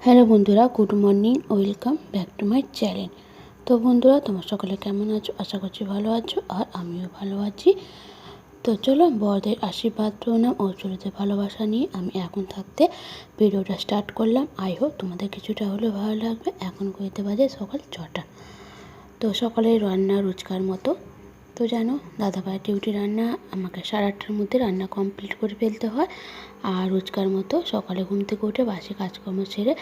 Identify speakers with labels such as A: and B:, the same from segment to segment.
A: Hello বন্ধুরা, good morning, welcome back to my channel. তো বন্ধুরা, তোমার সকলে কেমন আছো? আশা করছি ভালো আছো, আর আমিও ভালো আছি। তো চলো, বড়দের আশীর্বাদ, প্রণাম ও ছোটদের ভালোবাসা নিয়ে আমি এখন থাকতে ভিডিওটা স্টার্ট করলাম। আই হোপ তোমাদের কিছুটা হলেও ভালো লাগবে। এখন ঘড়িতে বাজে সকাল 6টা। তো সকালে রান্না রোজকার মতো। তো জানো, দাদাভাইয়ের ডিউটি রান্না আমাকে 8:30টার মধ্যে রান্না কমপ্লিট করে ফেলতে হয়। আর রোজকার মতো সকালে ঘুম থেকে উঠে বাসি কাজকর্ম সেরে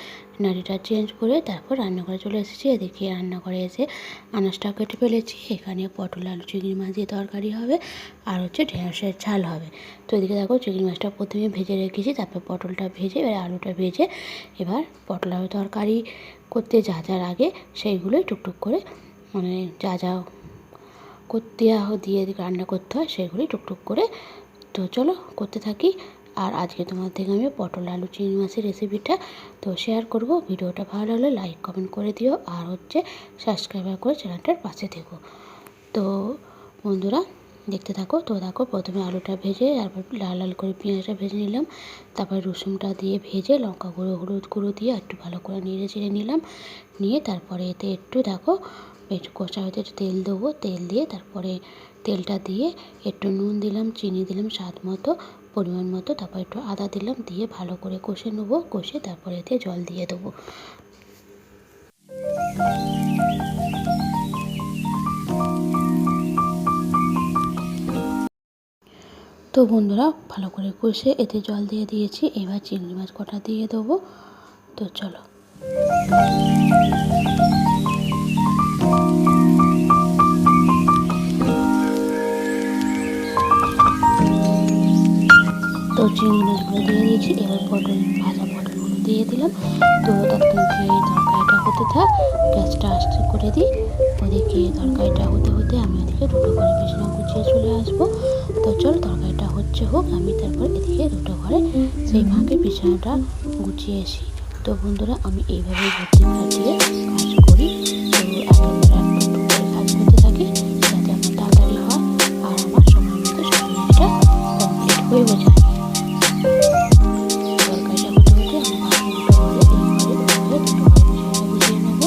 A: নাড়িটা চেঞ্জ করে তারপর রান্নাঘরে চলে এসেছি। এদিকে রান্নাঘরে এসে আনাজটা কেটে ফেলেছি। এখানে পটল আলু চিংড়ি মাছ দিয়ে তরকারি হবে, আর হচ্ছে ঢেঁড়সের ঝাল হবে। তো এদিকে দেখো, চিংড়ি মাছটা প্রথমে ভেজে রেখেছি, তারপর পটলটা ভেজে, এবার আলুটা ভেজে, এবার পটল আলু তরকারি করতে যা যা লাগে সেইগুলোই টুকটুক করে, মানে যা যা করতে দিয়ে রান্না করতে হয় সেগুলি টুকটুক করে। তো চলো করতে থাকি। আর আজকে তোমার থেকে আমি পটল আলু চিংড়ি মাছের রেসিপিটা তো শেয়ার করব। ভিডিওটা ভালো লাগলে লাইক কমেন্ট করে দিও, আর হচ্ছে সাবস্ক্রাইব করে চ্যানেলটার পাশে থেকো। তো বন্ধুরা, দেখতে থাকো। তো দেখো, প্রথমে আলুটা ভেজে তারপর লাল লাল করে পেঁয়াজটা ভেজে নিলাম, তারপর রসুনটা দিয়ে ভেজে লঙ্কা গুঁড়ো হলুদ গুঁড়ো দিয়ে একটু ভালো করে নেড়ে চেড়ে নিলাম। নিয়ে তারপরে এতে একটু দেখো, একটু কষা হতে একটু তেল দেবো। তেল দিয়ে তারপরে তেলটা দিয়ে একটু নুন দিলাম, চিনি দিলাম স্বাদ মতো, পরিমাণ মতো, তারপর একটু আদা দিলাম, দিয়ে ভালো করে কষে নেবো। কষে তারপরে এতে জল দিয়ে দেবো। তো বন্ধুরা, ভালো করে কষে এতে জল দিয়ে দিয়েছি। এবার চিংড়ি মাছ কটা দিয়ে দেবো। তো চলো, তো চিংড়ি মাছগুলো দিয়ে দিয়েছি। এবার ভাজা পটলগুলো দিয়ে দিলাম। তো ততক্ষণ তরকারিটা হতে থাক, গ্যাসটা আস্তে করে দিই। ওদিকে তরকারিটা হতে হতে আমি ওদিকে দুটো ঘরে বিছানা গুছিয়ে চলে আসবো। তো চল, তরকারিটা হোক, আমি তারপর এদিকে দুটো ঘরে সেই ফাঁকে বিছানাটা গুছিয়ে আসি। তো বন্ধুরা, আমি এইভাবে ঘুরতে কাটিয়ে কাজ করি। তো একেবারে কাজ করতে থাকি, যাতে আমার তাড়াতাড়ি হয় আর আমার সময় মতো সব জিনিসটা কমপ্লিট হয়ে যায়। তরকারিটা হতে হতে আমি পাশে দুটো ঘরে, এই ঘরে দুটো ঘরে বিছানাটা গুছিয়ে নেবো।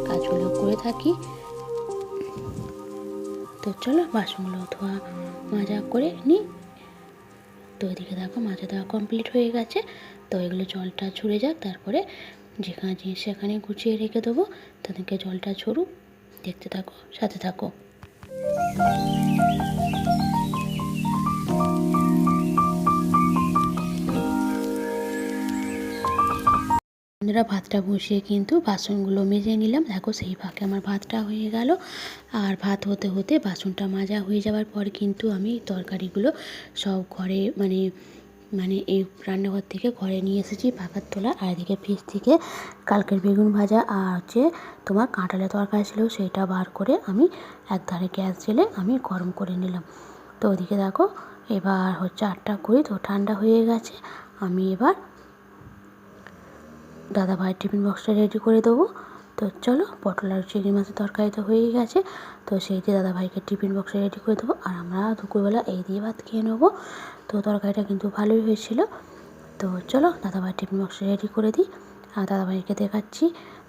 A: কাজগুলো করে থাকি। তো চলো বাসনগুলো ধোয়া মাজা করে নিই। তো এদিকে দেখো মাজা দেওয়া কমপ্লিট হয়ে গেছে। তো এগুলো জলটা ঝরে যাক, তারপরে যেখানে জিনিস সেখানে গুছিয়ে রেখে দেবো। তাদেরকে জলটা ঝরুক, দেখতে থাকো, সাথে থাকো। বন্ধুরা ভাতটা বসিয়ে কিন্তু বাসনগুলো মেজে নিলাম। দেখো সেই ফাঁকে আমার ভাতটা হয়ে গেল। আর ভাত হতে হতে বাসনটা মাজা হয়ে যাওয়ার পর কিন্তু আমি তরকারিগুলো সব ঘরে মানে এই রান্নাঘর থেকে ঘরে নিয়ে এসেছি পাখার তোলা। আর এদিকে ফ্রিজ থেকে কালকের বেগুন ভাজা আর হচ্ছে তোমার কাঁঠালের তরকারি ছিল, সেটা বার করে আমি একধারে গ্যাস জেলে আমি গরম করে নিলাম। তো ওদিকে দেখো এবার হচ্ছে 8:20, তো ঠান্ডা হয়ে গেছে। আমি এবার দাদাভাইয়ের টিফিন বক্সটা রেডি করে দেবো। তো চলো, পটল আর চিংড়ি মাছের তরকারি তো হয়েই গেছে, তো সেই দিয়ে দাদাভাইকে টিফিন বক্সে রেডি করে দেবো। আর আমরা দুপুরবেলা এই দিয়ে ভাত খেয়ে নেবো। তো তরকারিটা কিন্তু ভালোই হয়েছিল। তো চলো দাদাভাইয়ের টিফিন বক্সে রেডি করে দিই আর দাদাভাইকে দেখাচ্ছি।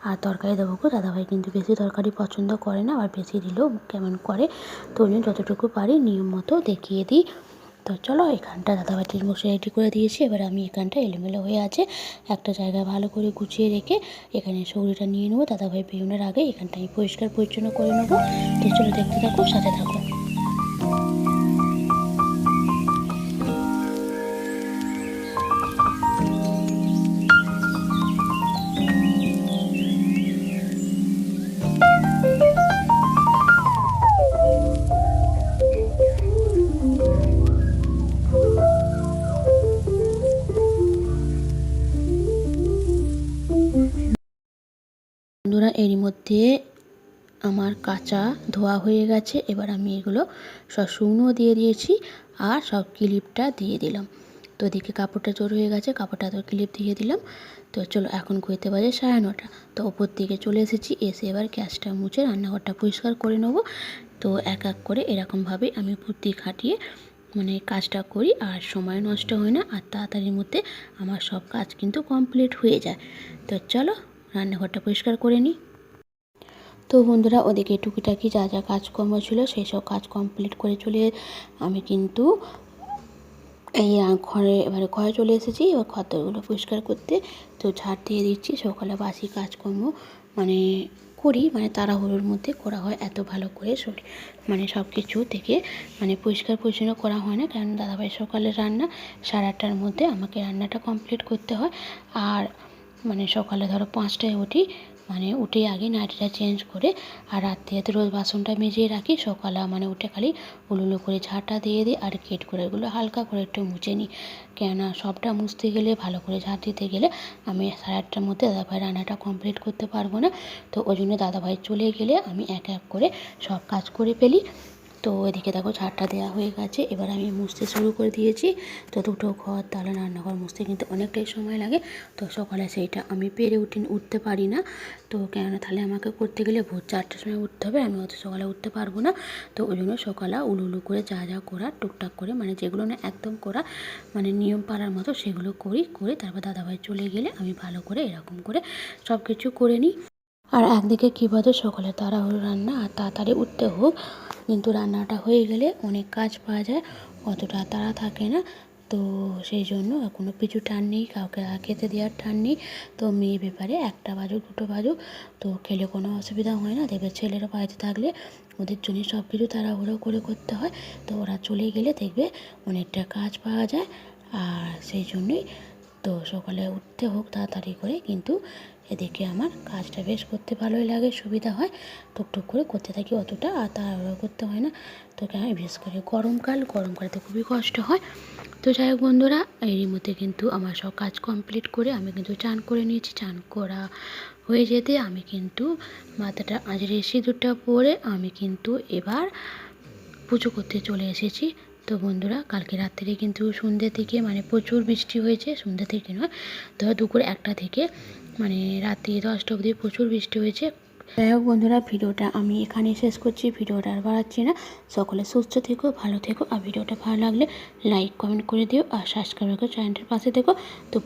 A: আর তরকারি দেবো, দাদাভাই কিন্তু বেশি তরকারি পছন্দ করে না, আর বেশি দিলেও কেমন করে। তো ওই জন্য যতটুকু পারি নিয়ম মতো দেখিয়ে দিই। তো চলো এখানটা দাদাভাই টিফিন বক্সে রেডি করে দিয়েছি। এবার আমি এখানটা এলোমেলো হয়ে আছে একটা জায়গায় ভালো করে গুছিয়ে রেখে এখানে সৌরিটা নিয়ে নেবো। দাদাভাই বেরোনোর আগে এখানটা আমি পরিষ্কার পরিচ্ছন্ন করে নেবো। তো চলো দেখতে থাকো, সাথে থাকো। বন্ধুরা এরই মধ্যে আমার কাঁচা ধোয়া হয়ে গেছে। এবার আমি এগুলো সব শুকনো দিয়ে দিয়েছি আর সব ক্লিপটা দিয়ে দিলাম। তো এদিকে কাপড়টা জোর হয়ে গেছে, কাপড়টা তো ক্লিপ দিয়ে দিলাম। তো চলো এখন ঘুরতে বাজে 9:30। তো ওপর দিকে চলে এসেছি, এসে এবার গ্যাসটা মুছে রান্নাঘরটা পরিষ্কার করে নেবো। তো এক এক করে এরকমভাবে আমি বুদ্ধি খাটিয়ে কাজটা করি, আর সময় নষ্ট হয় না, আর তাড়াতাড়ির মধ্যে আমার সব কাজ কিন্তু কমপ্লিট হয়ে যায়। তো চলো রান্নাঘরটা পরিষ্কার করে নিই। তো বন্ধুরা ওদিকে টুকিটাকি যা যা কাজকর্ম ছিল সেই সব কাজ কমপ্লিট করে চলে আমি কিন্তু এই ঘরে চলে এসেছি। এবার ঘরগুলো পরিষ্কার করতে তো ঝাড় দিয়ে দিচ্ছি। সকালে বাসি কাজকর্ম করি, তাড়াহুড়োর মধ্যে করা হয়, এত ভালো করে সব কিছু থেকে পরিষ্কার পরিচ্ছন্ন করা হয় না। কারণ দাদাভাই সকালে রান্না 8:30টার মধ্যে আমাকে রান্নাটা কমপ্লিট করতে হয়। আর সকালে ধরো 5টায় উঠি, উঠে আগে নাইটিটা চেঞ্জ করে আর রাত্রিতে রোজ বাসনটা মেজে রাখি। সকালে উঠে খালি উলুলো করে ঝাঁটা দিয়ে দিই আর গেট করে এগুলো হালকা করে একটু মুছে নিই। কেননা সবটা মুছতে গেলে ভালো করে ঝাঁট দিতে গেলে আমি 8:30টার মধ্যে দাদাভাই রান্নাটা কমপ্লিট করতে পারবো না। তো ওই জন্য দাদাভাই চলে গেলে আমি এক এক করে সব কাজ করে ফেলি। তো এদিকে দেখো ঝাড়টা দেওয়া হয়ে গেছে, এবার আমি মুছতে শুরু করে দিয়েছি। তো দুটো ঘর, তাহলে রান্নাঘর মুছতে কিন্তু অনেকটাই সময় লাগে। তো সকালে সেইটা আমি পেরে উঠতে পারি না। তো কেননা তাহলে আমাকে করতে গেলে ভোর 4টার সময় উঠতে হবে, আমি অত সকালে উঠতে পারবো না। তো ওই জন্য সকালে উলু করে যা যা করার টুকটাক করে যেগুলো না একদম করা নিয়ম পাড়ার মতো সেগুলো করে তারপর দাদাভাই চলে গেলে আমি ভালো করে এরকম করে সব কিছু করে নিই। আর একদিকে কী বলতো, সকালে তাড়াহুড়ো রান্না আর তাড়াতাড়ি উঠতে হোক, কিন্তু রান্নাটা হয়ে গেলে অনেক কাজ পাওয়া যায়, অতটা তাড়া থাকে না। তো সেই জন্য কোনো পিছু টান নেই, কাউকে খেতে দেওয়ার টান নেই। তো মেয়ে ব্যাপারে 1টা বাজুক 2টো বাজুক, তো খেলে কোনো অসুবিধা হয় না। দেখবে ছেলেরা বাড়িতে থাকলে ওদের জন্য সব কিছু তাড়াহুড়ো করে করতে হয়। তো ওরা চলে গেলে দেখবে অনেকটা কাজ পাওয়া যায়। আর সেই জন্যই তো সকালে উঠতে হোক তাড়াতাড়ি করে, কিন্তু এদিকে আমার কাজটা বেশ করতে ভালোই লাগে, সুবিধা হয়, টুকটুক করে করতে থাকি, অতটা আর তাড়াহুড়ো করতে হয় না। তো কেন বিশেষ করে গরমকালে তো খুবই কষ্ট হয়। তো যাই হোক বন্ধুরা, এরই মধ্যে কিন্তু আমার সব কাজ কমপ্লিট করে আমি কিন্তু চান করে নিয়েছি। চান করা হয়ে যেতে আমি কিন্তু মাথাটা আজরে সিঁদুরটা পরে আমি কিন্তু এবার পুজো করতে চলে এসেছি। তো বন্ধুরা কালকে রাত্রে কিন্তু সন্ধ্যে থেকে প্রচুর বৃষ্টি হয়েছে, সন্ধ্যে থেকে নয়, ধরো দুপুর 1টা থেকে রাত্রি 10টা অবধি প্রচুর বৃষ্টি হয়েছে। যাই হোক বন্ধুরা, ভিডিওটা আমি এখানে শেষ করছি, ভিডিওটা আর বাড়াচ্ছি না। সকলে সুস্থ থেকো, ভালো থেকো, আর ভিডিওটা ভালো লাগলে লাইক কমেন্ট করে দিও আর সাবস্ক্রাইব করে চ্যানেলটার পাশে থেকো। তো